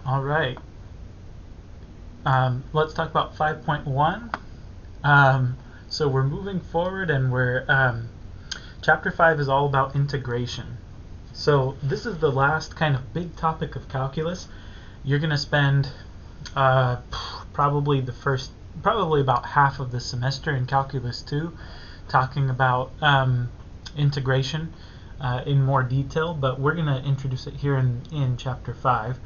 All right. Let's talk about 5.1. So we're moving forward, and chapter 5 is all about integration. So this is the last kind of big topic of calculus. You're going to spend probably about half of the semester in Calculus 2 talking about integration in more detail, but we're going to introduce it here in chapter 5.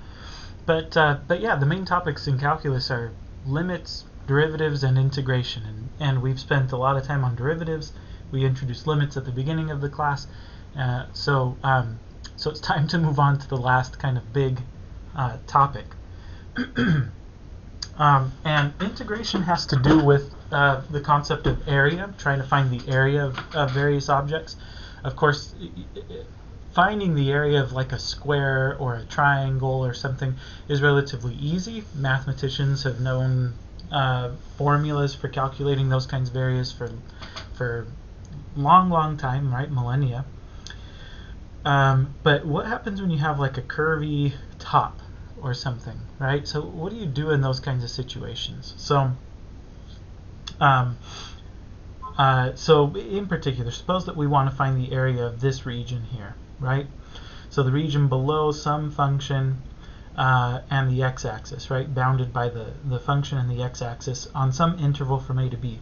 But yeah, the main topics in calculus are limits, derivatives, and integration. And we've spent a lot of time on derivatives. We introduced limits at the beginning of the class. So it's time to move on to the last kind of big topic. And integration has to do with the concept of area, trying to find the area of various objects. Of course, finding the area of like a square or a triangle or something is relatively easy. Mathematicians have known formulas for calculating those kinds of areas for long time, right? Millennia. But what happens when you have like a curvy top or something, right? So what do you do in those kinds of situations? So in particular, suppose that we want to find the area of this region here, right? So the region below some function and the x-axis, right? Bounded by the function and the x-axis on some interval from a to b.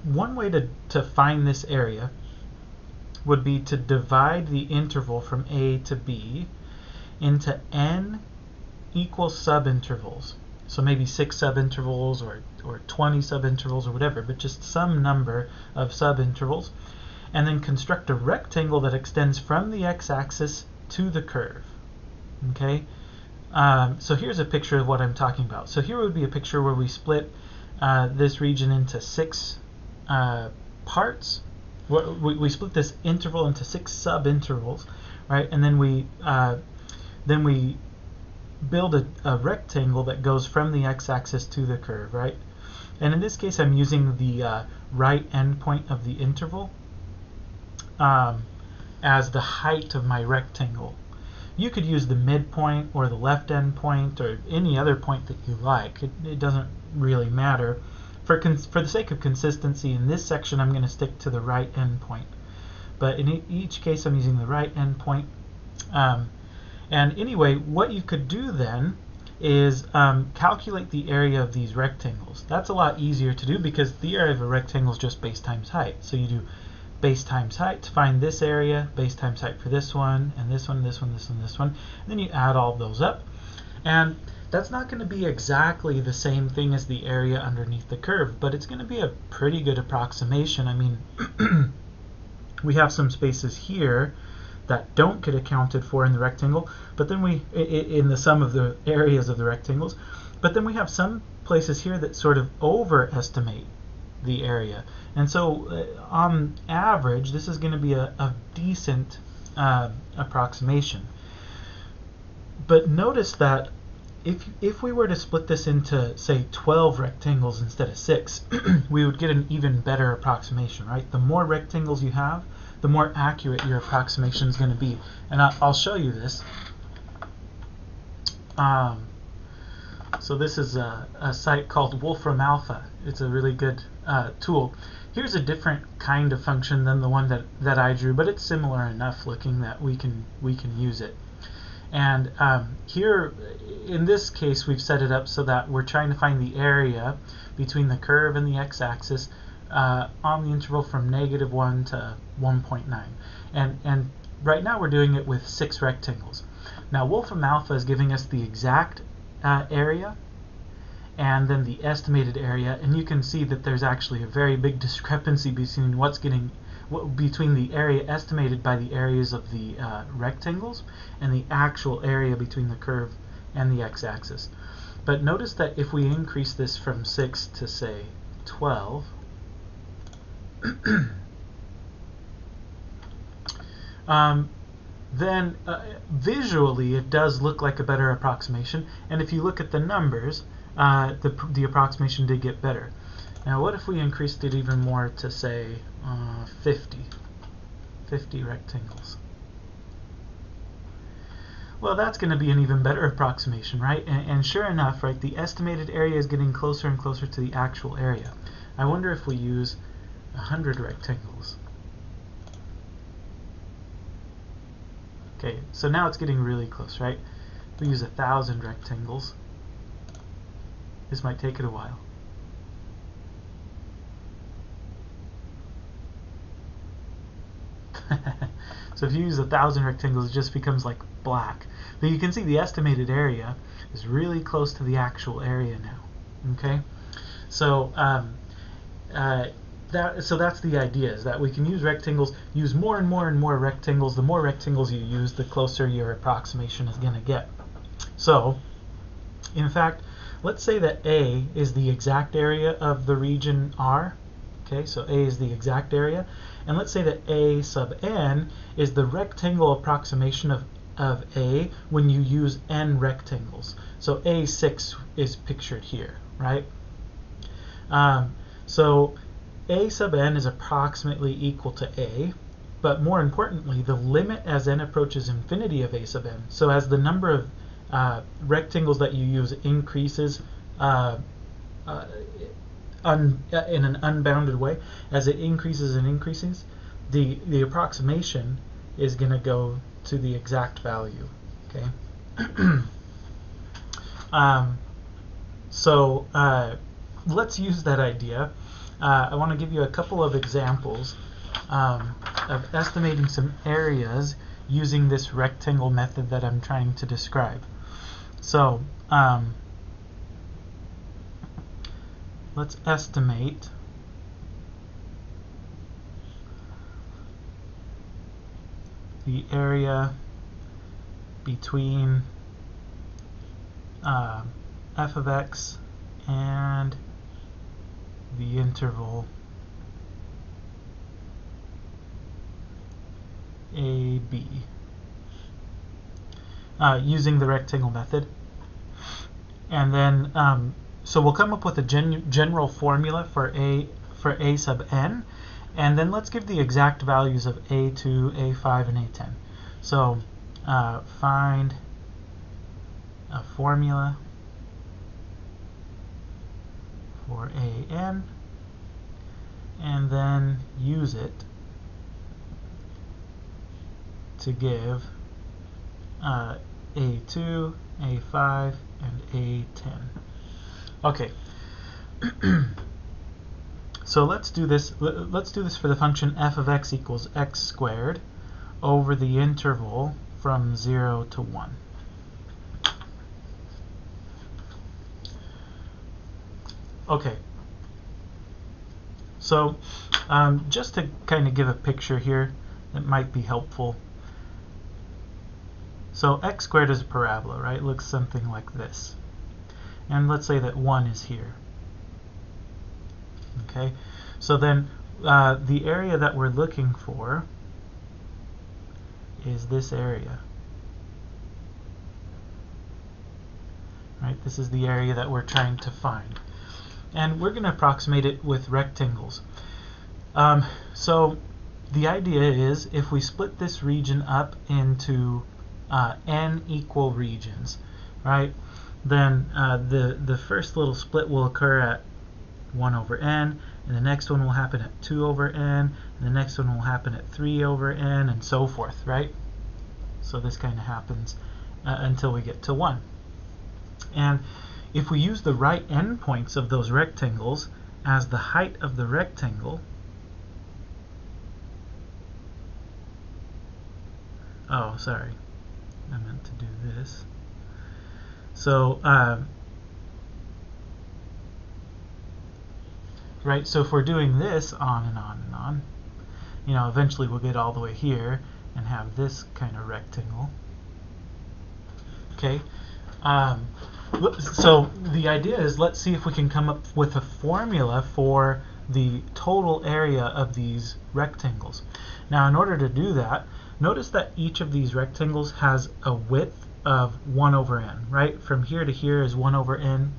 One way to find this area would be to divide the interval from a to b into n equal subintervals. So maybe 6 subintervals or 20 subintervals or whatever, but just some number of subintervals, and then construct a rectangle that extends from the x-axis to the curve. Okay, so here's a picture of what I'm talking about. So here would be a picture where we split this region into 6 parts. We split this interval into 6 subintervals, right? And then we build a rectangle that goes from the x-axis to the curve, right? And in this case, I'm using the right endpoint of the interval as the height of my rectangle. You could use the midpoint or the left endpoint or any other point that you like. It doesn't really matter. For the sake of consistency, in this section, I'm going to stick to the right endpoint. But in each case, I'm using the right endpoint. And anyway, what you could do then is calculate the area of these rectangles. That's a lot easier to do because the area of a rectangle is just base times height. So you do base times height to find this area, base times height for this one, and this one, this one, this one, this one. And then you add all of those up. And that's not going to be exactly the same thing as the area underneath the curve, but it's going to be a pretty good approximation. I mean, we have some spaces here that don't get accounted for in the rectangle, but then in the sum of the areas of the rectangles, but then we have some places here that sort of overestimate the area. And so on average, this is going to be a decent approximation. But notice that if we were to split this into, say, 12 rectangles instead of 6, we would get an even better approximation, right? The more rectangles you have, the more accurate your approximation is going to be. And I'll show you this. So this is a site called Wolframalpha. It's a really good tool. Here's a different kind of function than the one that I drew, but it's similar enough looking that we can use it. And here, in this case, we've set it up so that we're trying to find the area between the curve and the x-axis on the interval from -1 to 1.9. And right now we're doing it with 6 rectangles. Now Wolframalpha is giving us the exact area and then the estimated area, and you can see that there's actually a very big discrepancy between the area estimated by the areas of the rectangles and the actual area between the curve and the x-axis. But notice that if we increase this from 6 to, say, 12, then visually it does look like a better approximation, and if you look at the numbers, the approximation did get better. Now what if we increased it even more to, say, 50 rectangles? Well, that's going to be an even better approximation, right? And sure enough, right, the estimated area is getting closer and closer to the actual area. I wonder if we use 100 rectangles. Okay, so now it's getting really close, right? If we use 1,000 rectangles, this might take it a while. So if you use 1,000 rectangles, it just becomes like black. But you can see the estimated area is really close to the actual area now. Okay, so that's the idea, is that we can use rectangles, use more and more and more rectangles. The more rectangles you use, the closer your approximation is going to get. So, in fact, let's say that A is the exact area of the region R. Okay, so A is the exact area. And let's say that A sub n is the rectangle approximation of A when you use n rectangles. So A6 is pictured here, right? So A sub n is approximately equal to A, but more importantly, the limit as n approaches infinity of A sub n. So as the number of rectangles that you use increases in an unbounded way, as it increases and increases, the approximation is going to go to the exact value. Okay. So let's use that idea. I want to give you a couple of examples of estimating some areas using this rectangle method that I'm trying to describe. So let's estimate the area between f of x and the interval AB using the rectangle method. And then so we'll come up with a general formula for A sub n, and then let's give the exact values of A2, A5, and A10. So find a formula for AN, and then use it to give A2, A5, and A10. Okay. So let's do this. Let's do this for the function f of x equals x squared over the interval from 0 to 1. Okay. So just to kind of give a picture here that might be helpful. So x squared is a parabola, right? It looks something like this. And let's say that 1 is here. Okay, so then the area that we're looking for is this area. Right, this is the area that we're trying to find. And we're going to approximate it with rectangles. So the idea is, if we split this region up into n equal regions, right, then the first little split will occur at 1 over n, and the next one will happen at 2 over n, and the next one will happen at 3 over n, and so forth, right? So this kind of happens until we get to 1. And if we use the right endpoints of those rectangles as the height of the rectangle, oh, sorry, I meant to do this. So, right, so if we're doing this on and on and on, you know, eventually we'll get all the way here and have this kind of rectangle. Okay, so the idea is, let's see if we can come up with a formula for the total area of these rectangles. Now, in order to do that, notice that each of these rectangles has a width of 1 over n, right? From here to here is 1 over n.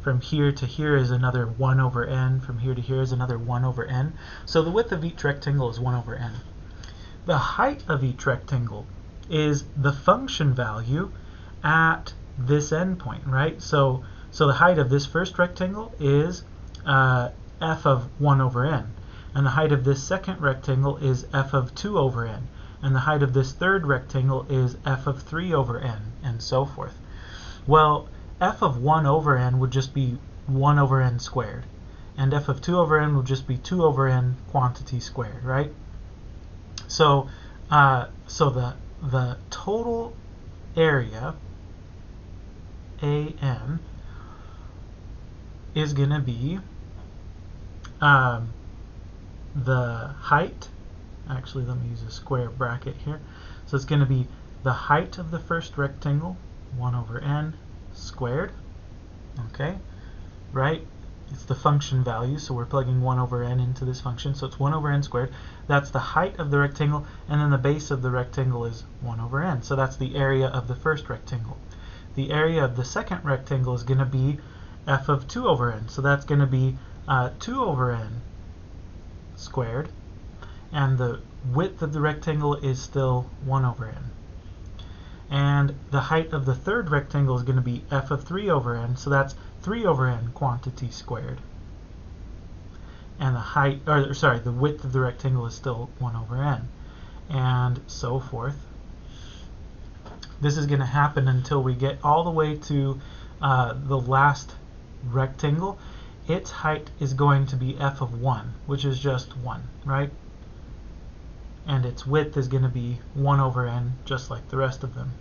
From here to here is another 1 over n. From here to here is another 1 over n. So the width of each rectangle is 1 over n. The height of each rectangle is the function value at this endpoint, right? So the height of this first rectangle is f of 1 over n, and the height of this second rectangle is f of 2 over n, and the height of this third rectangle is f of 3 over n, and so forth. Well, f of 1 over n would just be 1 over n squared, and f of 2 over n would just be 2 over n quantity squared, right? So the total area AN is going to be the height, actually let me use a square bracket here, so it's going to be the height of the first rectangle, 1 over n squared, okay, right? It's the function value, so we're plugging 1 over n into this function, so it's 1 over n squared. That's the height of the rectangle, and then the base of the rectangle is 1 over n, so that's the area of the first rectangle. The area of the second rectangle is going to be f of 2 over n, so that's going to be 2 over n squared, and the width of the rectangle is still 1 over n. And the height of the third rectangle is going to be f of 3 over n, so that's 3 over n quantity squared. And the width of the rectangle is still 1 over n, and so forth. This is going to happen until we get all the way to the last rectangle. Its height is going to be f of 1, which is just 1, right? And its width is going to be 1 over n, just like the rest of them.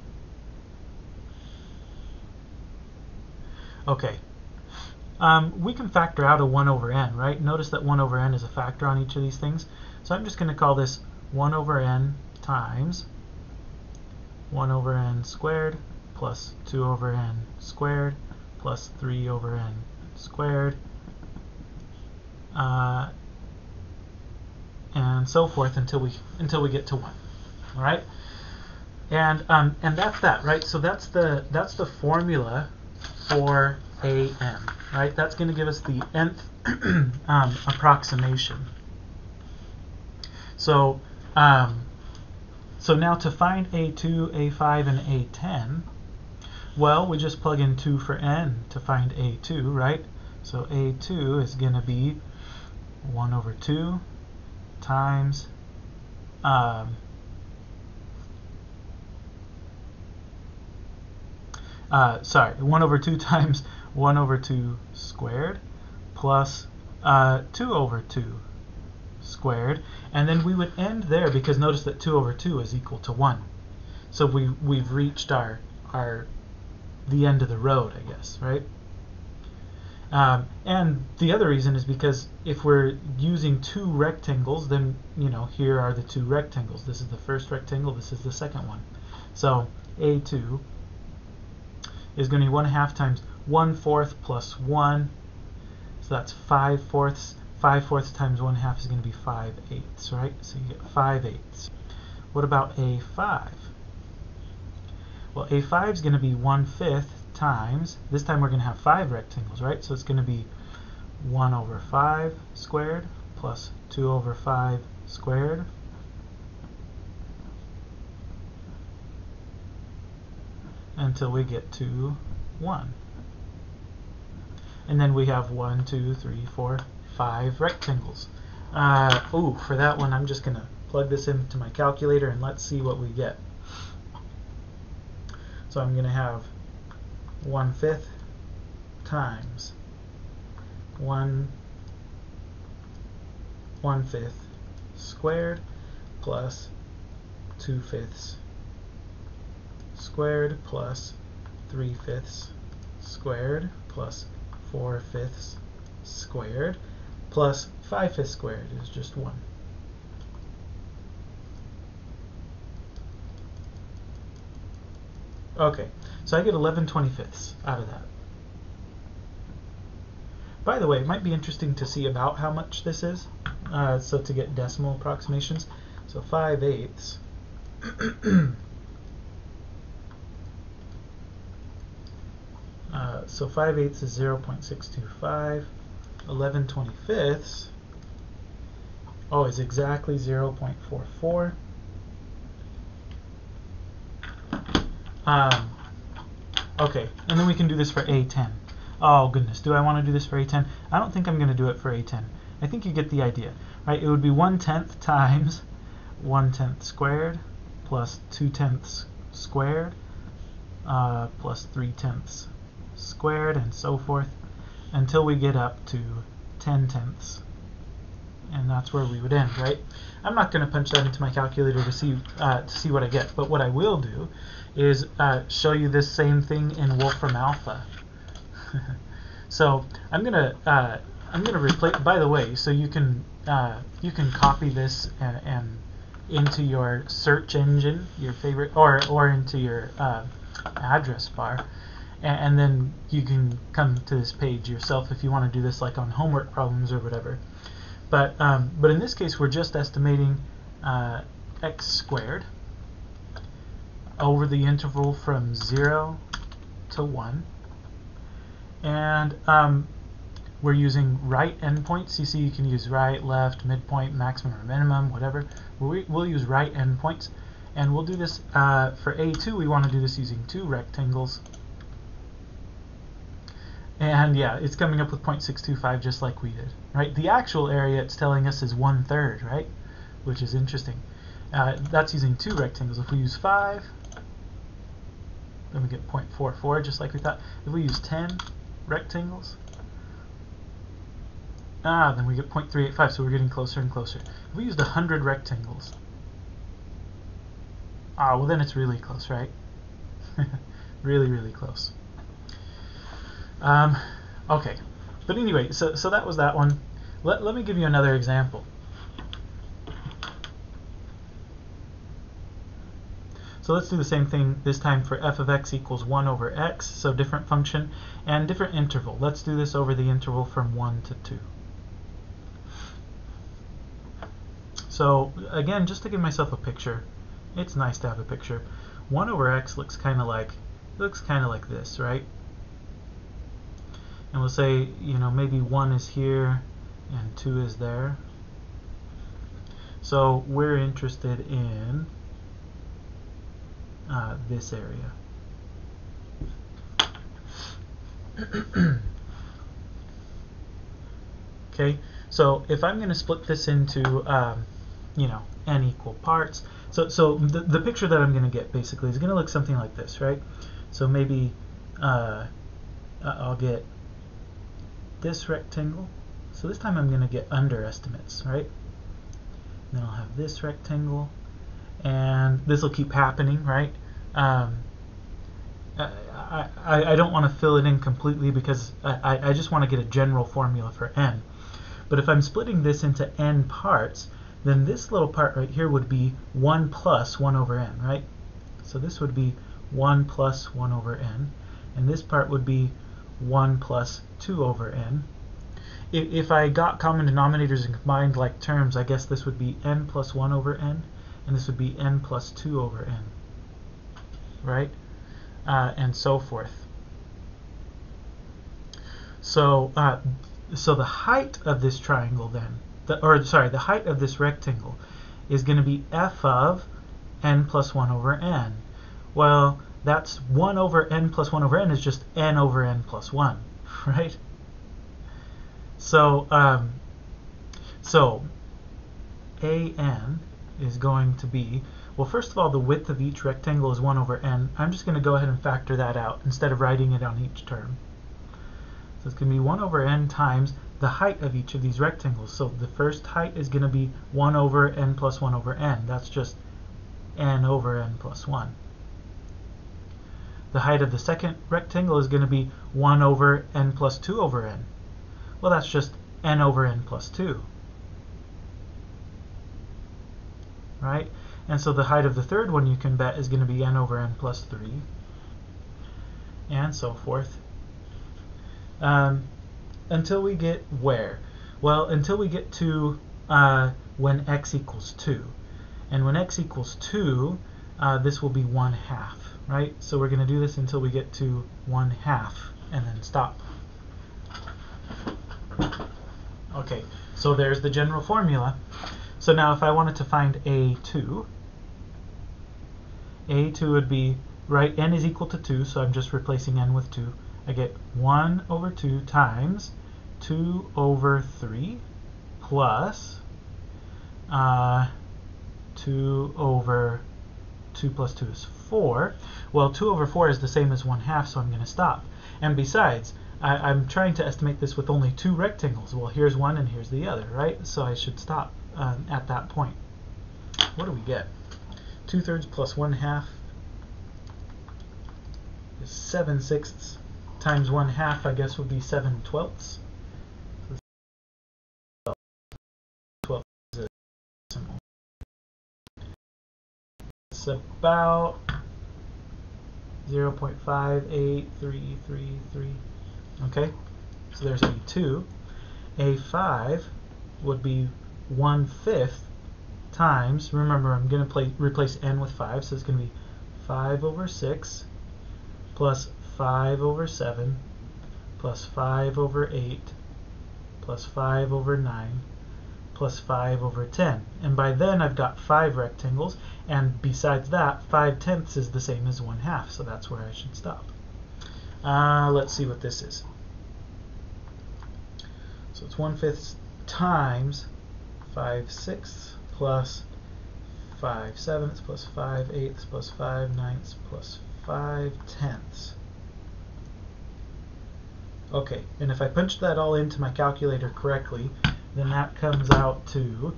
Okay. We can factor out a 1 over n, right? Notice that 1 over n is a factor on each of these things. So I'm just going to call this 1 over n times 1 over n squared plus 2 over n squared plus 3 over n squared, and so forth until we get to 1. All right, and that's that, right? So that's the formula for AN, right? That's going to give us the nth approximation. So now to find A2, A5, and A10, well, we just plug in 2 for n to find A2, right? So A2 is going to be 1 over 2 times 1 over 2 times 1 over 2 squared plus 2 over 2 squared, and then we would end there because notice that 2 over 2 is equal to 1. So we've reached the end of the road, I guess, right? And the other reason is because if we're using 2 rectangles, then here are the 2 rectangles. This is the first rectangle, this is the second one. So A2 is going to be 1/2 times 1/4 plus 1, so that's 5/4. 5/4 times 1/2 is going to be 5/8, right? So you get 5/8. What about A5? Well, A5 is going to be 1/5 times, this time we're going to have 5 rectangles, right? So it's going to be 1 over 5 squared plus 2 over 5 squared until we get to 1. And then we have 1, 2, 3, 4, 5 rectangles. For that one, I'm just going to plug this into my calculator and let's see what we get. So I'm going to have 1/5 times 1/5 squared plus 2/5 squared plus 3/5 squared plus 4/5 squared plus 5/5 squared is just 1. Okay, so I get 11/25 out of that. By the way, it might be interesting to see about how much this is, so to get decimal approximations. So 5/8 so 5/8 is 0.625. 11/25 is exactly 0.44. Okay, and then we can do this for A10. Oh goodness, do I want to do this for A10? I don't think I'm going to do it for A10. I think you get the idea, right? It would be 1/10 times 1/10 squared plus 2/10 squared plus 3/10 squared and so forth until we get up to 10/10, and that's where we would end, right? I'm not going to punch that into my calculator to see what I get, but what I will do is show you this same thing in Wolframalpha. So I'm gonna replace. By the way, so you can copy this and into your search engine, your favorite, or into your address bar, and then you can come to this page yourself if you want to do this, like on homework problems or whatever. But in this case, we're just estimating x squared over the interval from 0 to 1. And we're using right endpoints. You see, you can use right, left, midpoint, maximum or minimum, whatever. We'll use right endpoints. And we'll do this for A2. We want to do this using 2 rectangles. And yeah, it's coming up with 0.625 just like we did, right? The actual area it's telling us is 1/3, right? Which is interesting. That's using 2 rectangles. If we use 5, then we get 0.44 just like we thought. If we use 10 rectangles, then we get 0.385, so we're getting closer and closer. If we used 100 rectangles, well then it's really close, right? Really, really close. Okay, but anyway, so that was that one. Let me give you another example. So let's do the same thing this time for f of x equals 1 over x, so different function and different interval. Let's do this over the interval from 1 to 2. So again, just to give myself a picture, it's nice to have a picture. 1 over x looks kind of like this, right? And we'll say, maybe 1 is here and 2 is there. So we're interested in this area. Okay, so if I'm going to split this into n equal parts, so the picture that I'm going to get basically is going to look something like this, right? So maybe I'll get this rectangle. So this time I'm going to get underestimates, right? Then I'll have this rectangle, and this will keep happening, right? I don't want to fill it in completely because I just want to get a general formula for n. But if I'm splitting this into n parts, then this little part right here would be 1 plus 1 over n, right? So this would be 1 plus 1 over n, and this part would be 1 plus 2 over n. If I got common denominators and combined like terms, I guess this would be n plus 1 over n, and this would be n plus 2 over n, right? And so forth. So the height of this triangle then, the height of this rectangle is going to be f of n plus 1 over n. Well, that's 1 over n plus 1 over n is just n over n plus 1, right? So an is going to be, well, first of all, the width of each rectangle is 1 over n. I'm just going to go ahead and factor that out instead of writing it on each term. So it's going to be 1 over n times the height of each of these rectangles. So the first height is going to be 1 over n plus 1 over n. That's just n over n plus 1. The height of the second rectangle is going to be 1 over n plus 2 over n. Well, that's just n over n plus 2. Right? And so the height of the third one, you can bet, is going to be n over n plus 3. And so forth. Until we get where? Well, until we get to when x equals 2. And when x equals 2, this will be 1/2, right? So we're going to do this until we get to 1/2 and then stop. Okay, so there's the general formula. So now if I wanted to find A2 would be right, n is equal to 2, so I'm just replacing n with 2. I get 1 over 2 times 2 over 3 plus 2 over 2 plus 2 is 4. Well, 2 over 4 is the same as 1/2, so I'm going to stop. And besides, I'm trying to estimate this with only 2 rectangles. Well, here's one and here's the other, right? So I should stop at that point. What do we get? 2/3 plus 1/2 is 7/6 times 1/2, I guess, would be 7/12. So 12 is a decimal. It's about 0.58333. Okay, so there's A2. A5 would be 1/5 times, remember I'm going to replace n with 5, so it's going to be 5 over 6 plus 5 over 7 plus 5 over 8 plus 5 over 9 plus 5 over 10. And by then I've got 5 rectangles, and besides that, 5/10 is the same as 1/2, so that's where I should stop. Let's see what this is. So it's 1/5 times 5/6 plus 5/7 plus 5/8 plus 5/9 plus 5/10. Okay, and if I punch that all into my calculator correctly, then that comes out to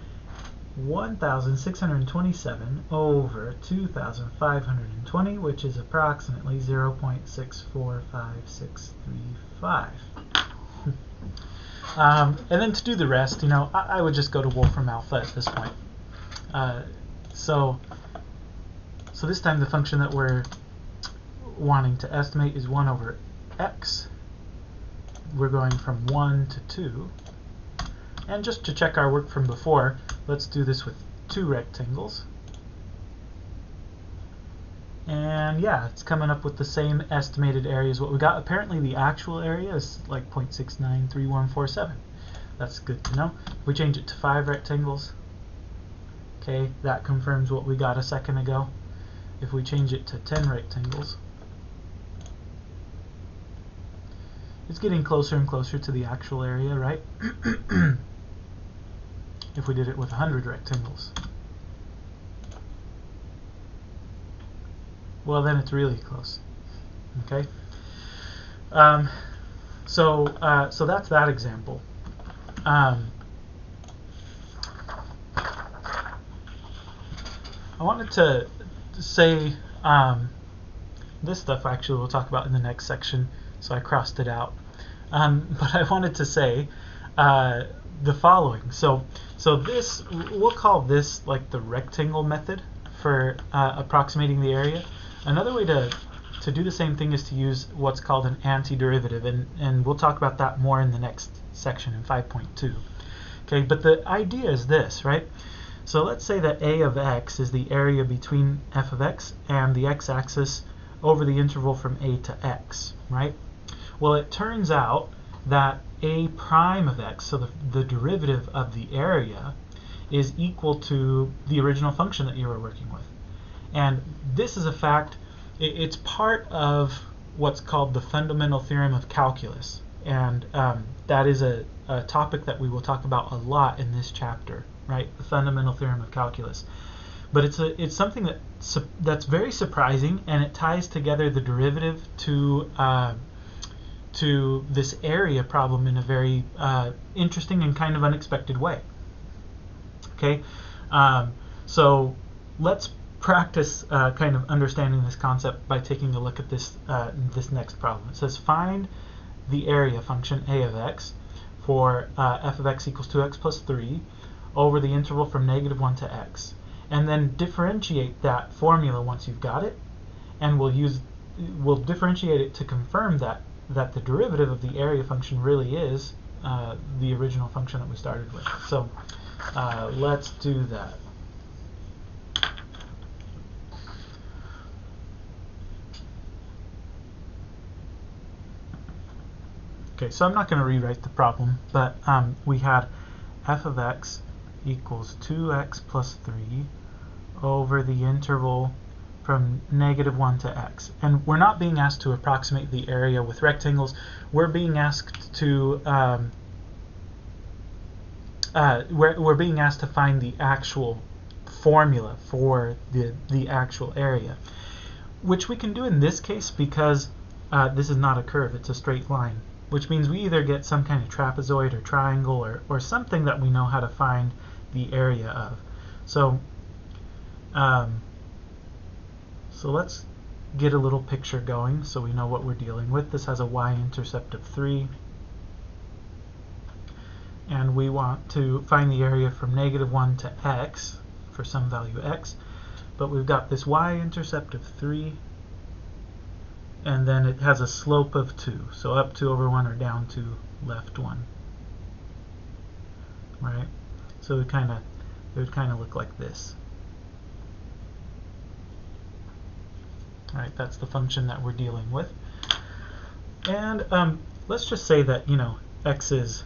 1,627 over 2,520, which is approximately 0.645635. And then to do the rest, I would just go to Wolframalpha at this point. So this time the function that we're wanting to estimate is 1 over x. We're going from 1 to 2. And just to check our work from before, let's do this with 2 rectangles. And yeah, it's coming up with the same estimated area as what we got. Apparently the actual area is like 0.693147. That's good to know. If we change it to 5 rectangles, okay, that confirms what we got a second ago. If we change it to 10 rectangles, it's getting closer and closer to the actual area, right? If we did it with 100 rectangles, well, then it's really close. Okay. So that's that example. I wanted to say this stuff actually we'll talk about in the next section, so I crossed it out. But I wanted to say the following. So this, we'll call this like the rectangle method for approximating the area. Another way to do the same thing is to use what's called an antiderivative, and we'll talk about that more in the next section in 5.2. Okay, but the idea is this, right? So let's say that a of x is the area between f of x and the x-axis over the interval from a to x, right? Well, it turns out that a prime of x, so the derivative of the area, is equal to the original function that you were working with. And this is a fact, it's part of what's called the fundamental theorem of calculus. And that is a topic that we will talk about a lot in this chapter, right? The fundamental theorem of calculus. But it's something that's very surprising, and it ties together the derivative to this area problem in a very interesting and kind of unexpected way. Okay, so let's practice kind of understanding this concept by taking a look at this this next problem. It says find the area function a of x for f of x equals 2x plus 3 over the interval from -1 to x, and then differentiate that formula once you've got it, and we'll differentiate it to confirm that the derivative of the area function really is the original function that we started with. So let's do that. Okay, so I'm not going to rewrite the problem, but we had f of x equals 2x plus 3 over the interval from -1 to x. And we're not being asked to approximate the area with rectangles. We're being asked to we're being asked to find the actual formula for the actual area, which we can do in this case because this is not a curve, it's a straight line, which means we either get some kind of trapezoid or triangle or something that we know how to find the area of. So so let's get a little picture going so we know what we're dealing with. This has a y-intercept of 3. And we want to find the area from -1 to x for some value x. But we've got this y-intercept of 3. And then it has a slope of 2. So up 2 over 1 or down 2, left 1. Right? So it would kind of look like this. Alright, that's the function that we're dealing with. And let's just say that, you know, x is,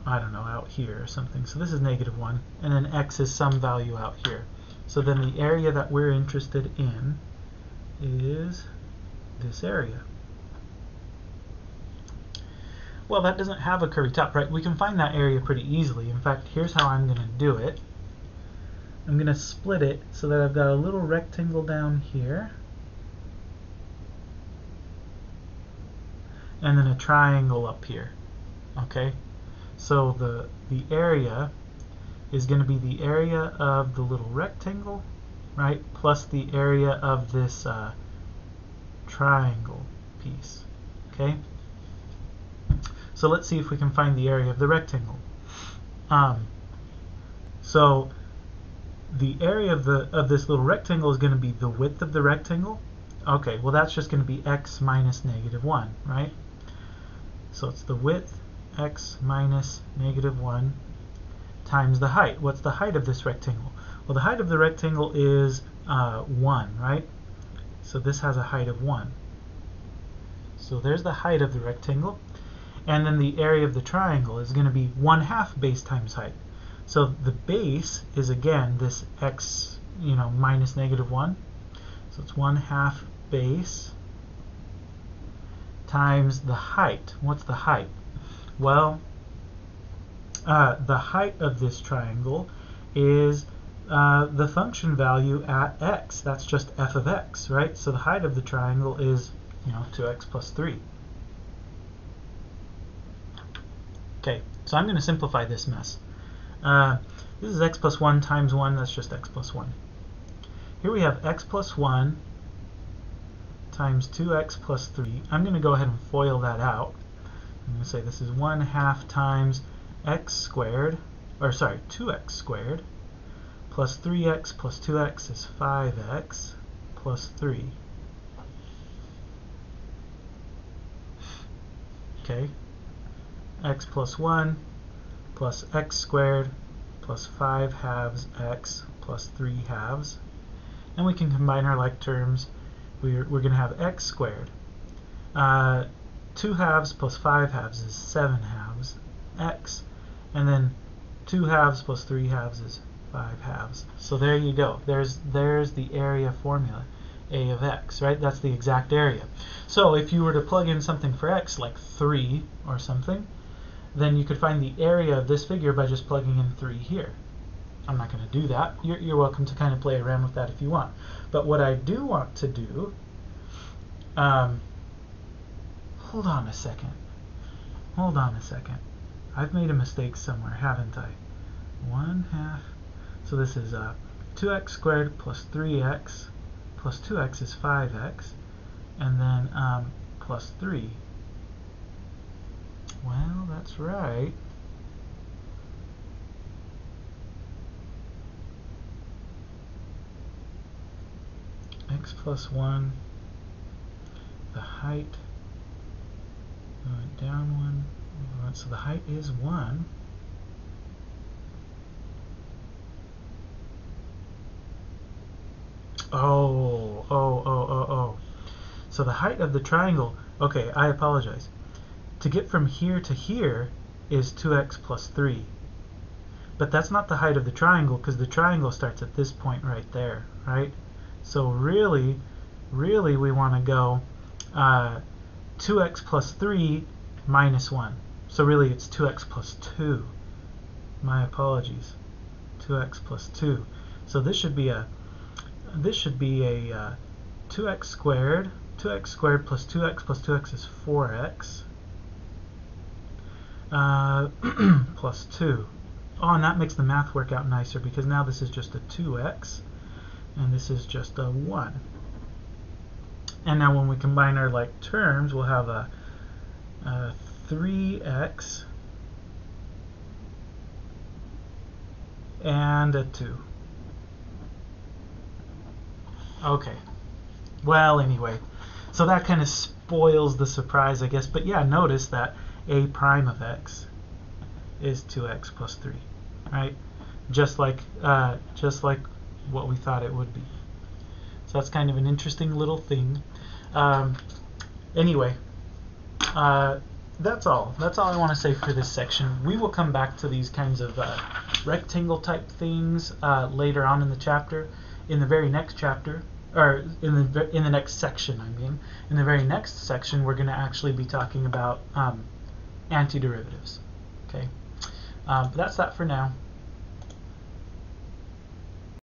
I don't know, out here or something. So this is -1, and then x is some value out here. So then the area that we're interested in is this area. Well, that doesn't have a curvy top, right? We can find that area pretty easily. In fact, here's how I'm going to do it. I'm going to split it so that I've got a little rectangle down here, and then a triangle up here. Okay? So the area is going to be the area of the little rectangle, right, plus the area of this triangle piece. Okay? So let's see if we can find the area of the rectangle. So the area of this little rectangle is going to be the width of the rectangle. Okay, well that's just going to be x minus -1, right? So it's the width, x minus -1, times the height. What's the height of this rectangle? Well, the height of the rectangle is 1, right? So this has a height of 1. So there's the height of the rectangle. And then the area of the triangle is going to be 1/2 base times height. So the base is, again, this x, you know, minus -1. So it's 1/2 base times the height. What's the height? Well, the height of this triangle is the function value at x. That's just f of x, right? So the height of the triangle is, you know, 2x plus 3. Okay, so I'm going to simplify this mess. This is x plus 1 times 1. That's just x plus 1. Here we have x plus 1 times 2x plus 3. I'm going to go ahead and FOIL that out. I'm going to say this is 1/2 times x squared, or sorry, 2x squared, plus 3x plus 2x is 5x plus 3. Okay, x plus 1 plus x squared plus 5/2 x plus 3/2. And we can combine our like terms. We're going to have x squared. 2/2 plus 5/2 is 7/2 x. And then 2/2 plus 3/2 is 5/2. So there you go. There's the area formula, a of x, right? That's the exact area. So if you were to plug in something for x, like 3 or something, then you could find the area of this figure by just plugging in 3 here. I'm not going to do that. You're welcome to kind of play around with that if you want. But what I do want to do, hold on a second. Hold on a second. I've made a mistake somewhere, haven't I? 1/2. So this is 2x squared plus 3x plus 2x is 5x, and then plus 3. Well, that's right. X plus 1, the height, down 1, so the height is 1. Oh. So the height of the triangle, okay, I apologize. To get from here to here is 2x plus 3. But that's not the height of the triangle, because the triangle starts at this point right there, right? So really we want to go 2x plus 3 minus 1. So really it's 2x plus 2. My apologies. 2x plus 2. So this should be a 2x squared. 2x squared plus 2x is 4x plus 2. Oh, and that makes the math work out nicer because now this is just a 2x and this is just a 1. And now when we combine our like terms, we'll have a 3x and a 2. Okay. Well, anyway, so that kind of spoils the surprise, I guess. But yeah, notice that a prime of x is 2x plus 3, right? Just like what we thought it would be. So that's kind of an interesting little thing. Anyway, that's all. That's all I want to say for this section. We will come back to these kinds of rectangle type things later on in the chapter. In the very next chapter, or in the next section, I mean. In the very next section, we're going to actually be talking about antiderivatives. Okay, but that's that for now.